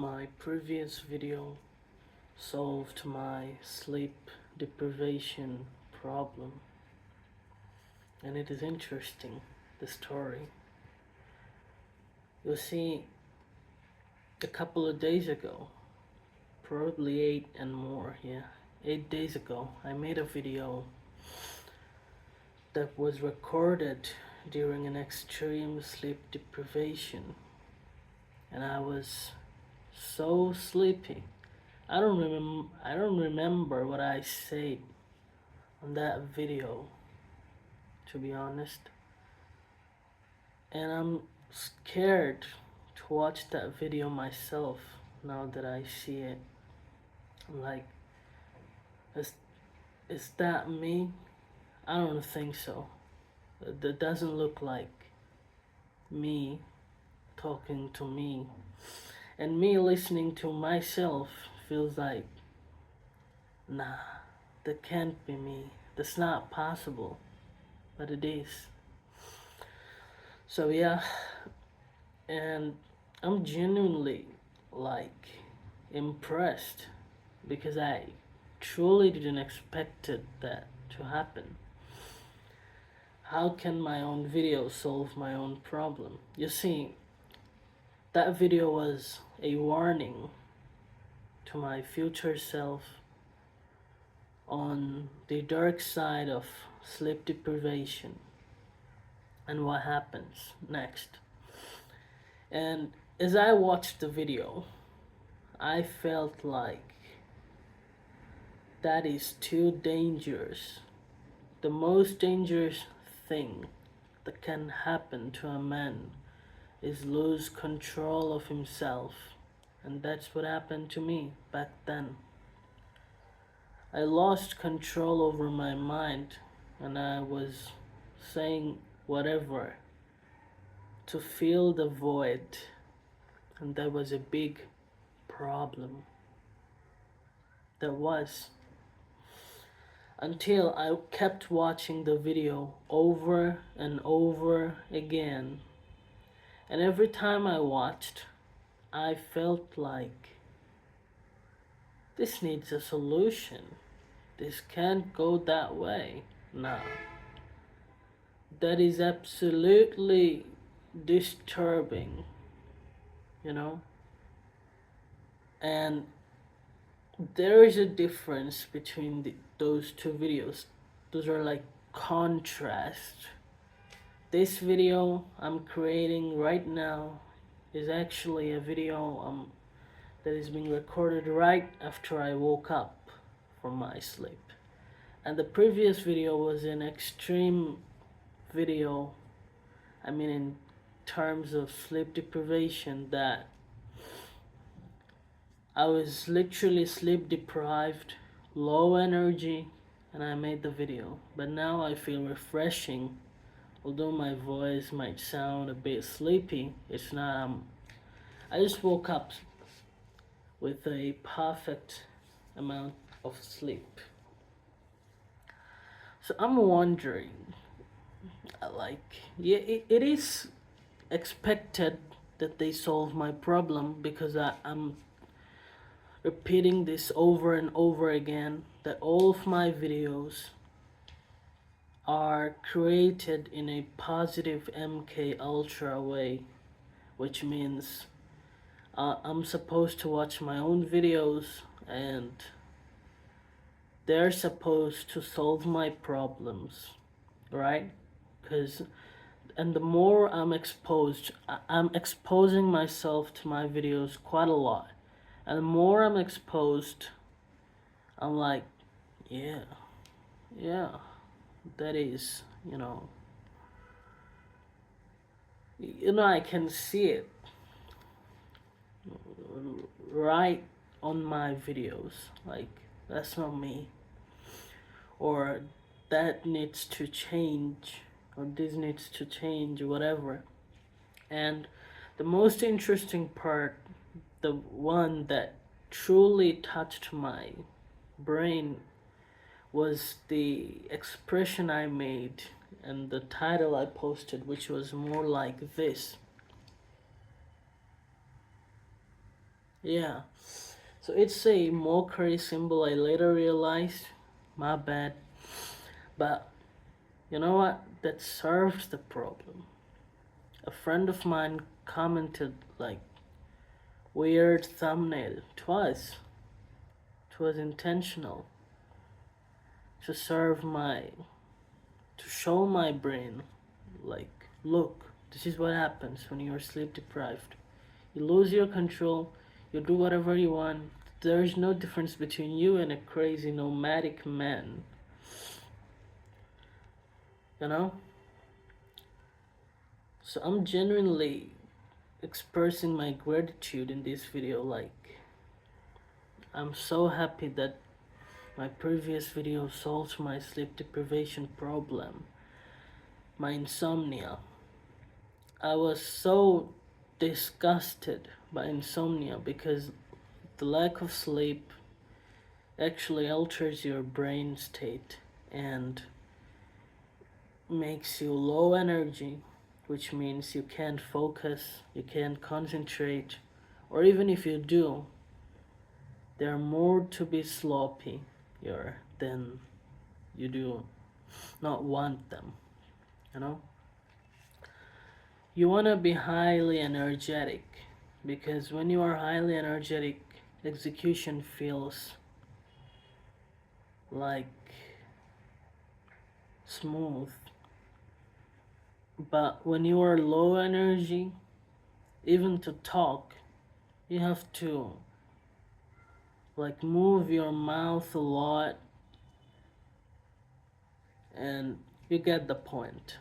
My previous video solved my sleep deprivation problem, and it is interesting, the story. You see, a couple of days ago, probably 8 days ago, I made a video that was recorded during an extreme sleep deprivation, and I was so sleepy. I don't remember what I said on that video, to be honest. And I'm scared to watch that video myself now that I see it. I'm like, is is that me? I don't think so. That doesn't look like me talking to me. And me listening to myself feels like, nah, that can't be me. That's not possible. But it is. So yeah, and I'm genuinely like impressed because I truly didn't expect that to happen. How can my own video solve my own problem? You see, that video was a warning to my future self on the dark side of sleep deprivation and what happens next. And as I watched the video, I felt like that is too dangerous. The most dangerous thing that can happen to a man is lose control of himself. And that's what happened to me back then. I lost control over my mind and I was saying whatever to fill the void, and that was a big problem. That was until I kept watching the video over and over again, and every time I watched, I felt like this needs a solution. This can't go that way. Nah, that is absolutely disturbing, you know? And there is a difference between those two videos. Those are like contrast. This video I'm creating right now is actually a video that is being recorded right after I woke up from my sleep. And the previous video was an extreme video, I mean in terms of sleep deprivation, that I was literally sleep deprived, low energy, and I made the video. But now I feel refreshing. Although my voice might sound a bit sleepy, it's not. I just woke up with a perfect amount of sleep. So I'm wondering, yeah, it is expected that they solve my problem because I'm repeating this over and over again, that all of my videos are created in a positive MK Ultra way, which means I'm supposed to watch my own videos and they're supposed to solve my problems, right? And the more I'm exposed, I'm exposing myself to my videos quite a lot. And the more I'm exposed, I'm like, yeah, that is, I can see it right on my videos. Like, that's not me. Or that needs to change, or this needs to change, or whatever. And the most interesting part, the one that truly touched my brain, was the expression I made and the title I posted, which was more like this: Yeah. So it's a mockery symbol, I later realized. My bad. But you know what? That serves the problem. A friend of mine commented like weird thumbnail twice. It was intentional to serve my to show my brain like look, this is what happens when you're sleep deprived. You lose your control, you do whatever you want. There is no difference between you and a crazy nomadic man, you know? So I'm genuinely expressing my gratitude in this video. Like, I'm so happy that my previous video solved my sleep deprivation problem, my insomnia. I was so disgusted by insomnia because the lack of sleep actually alters your brain state and makes you low energy, which means you can't focus, you can't concentrate, or even if you do, they're more to be sloppy than you do not want them, you know? You want to be highly energetic because when you are highly energetic, execution feels like smooth. But when you are low energy, even to talk, you have to like move your mouth a lot, and you get the point.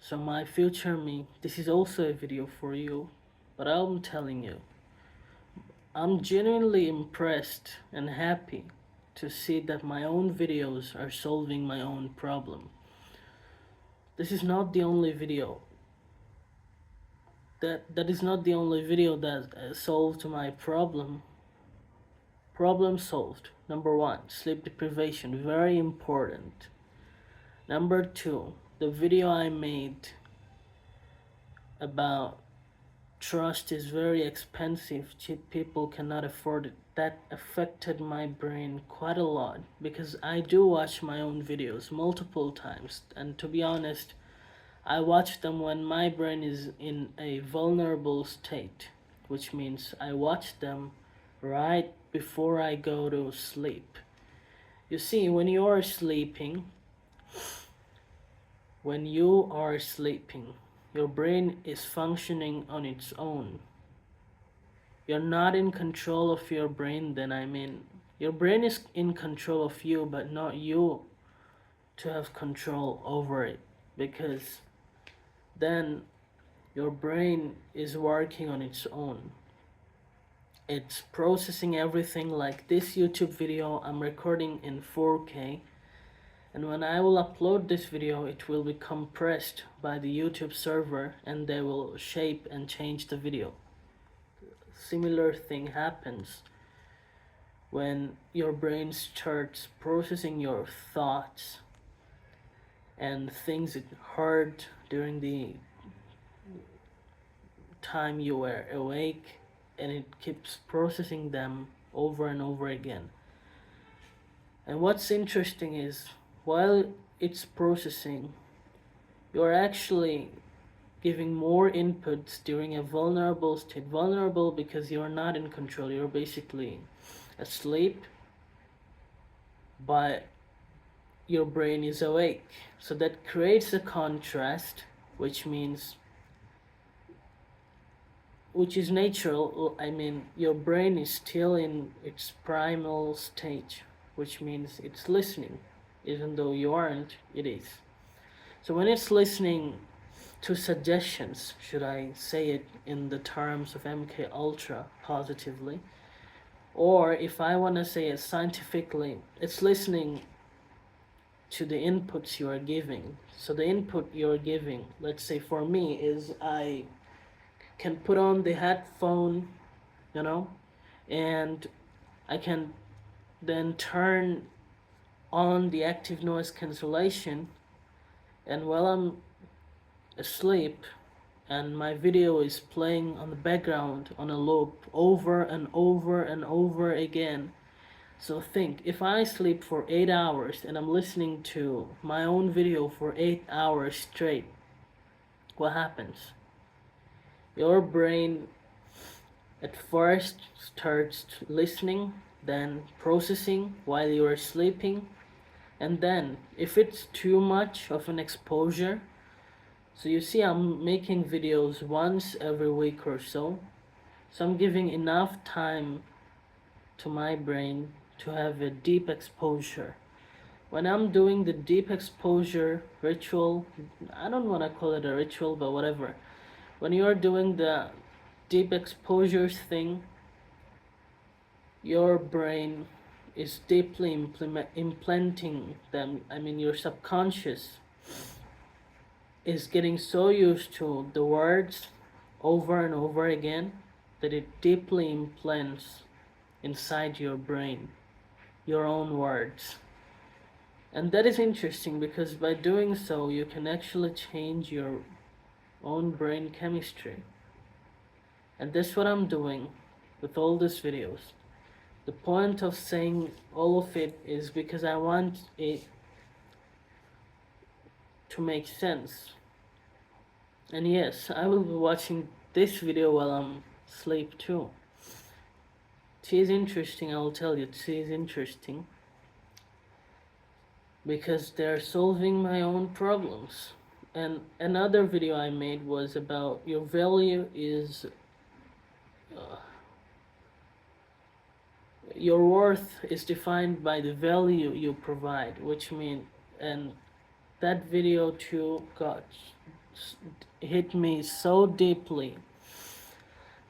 So my future me, this is also a video for you, but I'm telling you, I'm genuinely impressed and happy to see that my own videos are solving my own problem. This is not the only video. That is not the only video that solved my problem. Problem solved. Number one, sleep deprivation, very important. Number two, the video I made about trust is very expensive, cheap people cannot afford it. That affected my brain quite a lot because I do watch my own videos multiple times, and to be honest, I watch them when my brain is in a vulnerable state, which means I watch them right before I go to sleep. You see, when you are sleeping, your brain is functioning on its own. You're not in control of your brain, then I mean, your brain is in control of you, but not you to have control over it, because then your brain is working on its own. It's processing everything. Like this YouTube video I'm recording in 4K, and when I will upload this video it will be compressed by the YouTube server and they will shape and change the video. Similar thing happens when your brain starts processing your thoughts and things it heard during the time you were awake, and it keeps processing them over and over again. And what's interesting is while it's processing, you're actually giving more inputs during a vulnerable state. Vulnerable because you're not in control, you're basically asleep, but your brain is awake. So that creates a contrast, which is natural. I mean, your brain is still in its primal stage, which means it's listening. Even though you aren't, it is. So when it's listening to suggestions, should I say it in the terms of MK Ultra positively, or if I want to say it scientifically, it's listening to the inputs you are giving. So the input you're giving, let's say for me, is I can put on the headphone, you know, and I can then turn on the active noise cancellation, and while I'm asleep and my video is playing on the background on a loop over and over and over again. So think, if I sleep for 8 hours and I'm listening to my own video for 8 hours straight, what happens? Your brain at first starts listening, then processing while you are sleeping, and then if it's too much of an exposure, so you see I'm making videos once every week or so, so I'm giving enough time to my brain to have a deep exposure. When I'm doing the deep exposure ritual, I don't want to call it a ritual, but whatever. When you're doing the deep exposures thing, your brain is deeply implanting them. I mean, your subconscious is getting so used to the words over and over again that it deeply implants inside your brain your own words. And that is interesting because by doing so, you can actually change your own brain chemistry. And that's what I'm doing with all these videos. The point of saying all of it is because I want it to make sense. And yes, I will be watching this video while I'm asleep too. It is interesting, I will tell you, it is interesting. Because they're solving my own problems. And another video I made was about your value is your worth is defined by the value you provide, which means, and that video too hit me so deeply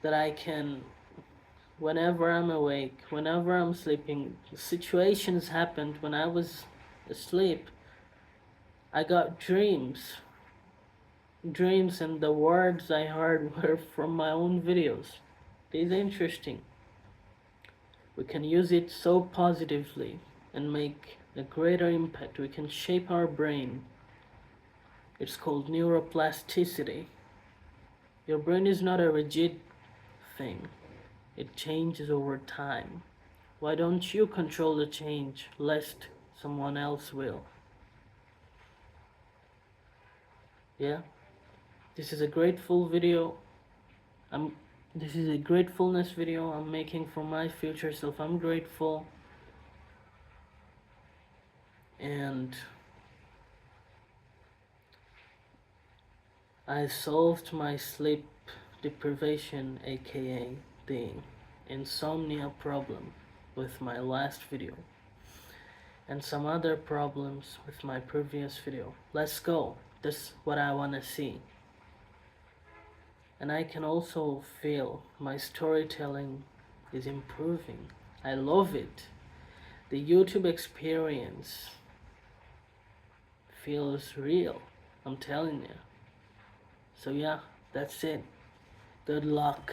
that I can, whenever I'm awake, whenever I'm sleeping, situations happened when I was asleep. I got dreams, and the words I heard were from my own videos. It is interesting. We can use it so positively and make a greater impact. We can shape our brain. It's called neuroplasticity. Your brain is not a rigid thing. It changes over time. Why don't you control the change, lest someone else will? Yeah? This is a grateful video. This is a gratefulness video I'm making for my future self. I'm grateful. And I solved my sleep deprivation, aka the insomnia problem, with my last video. And some other problems with my previous video. Let's go. That's what I want to see. And I can also feel my storytelling is improving. I love it. The YouTube experience feels real. I'm telling you. So yeah, that's it. Good luck.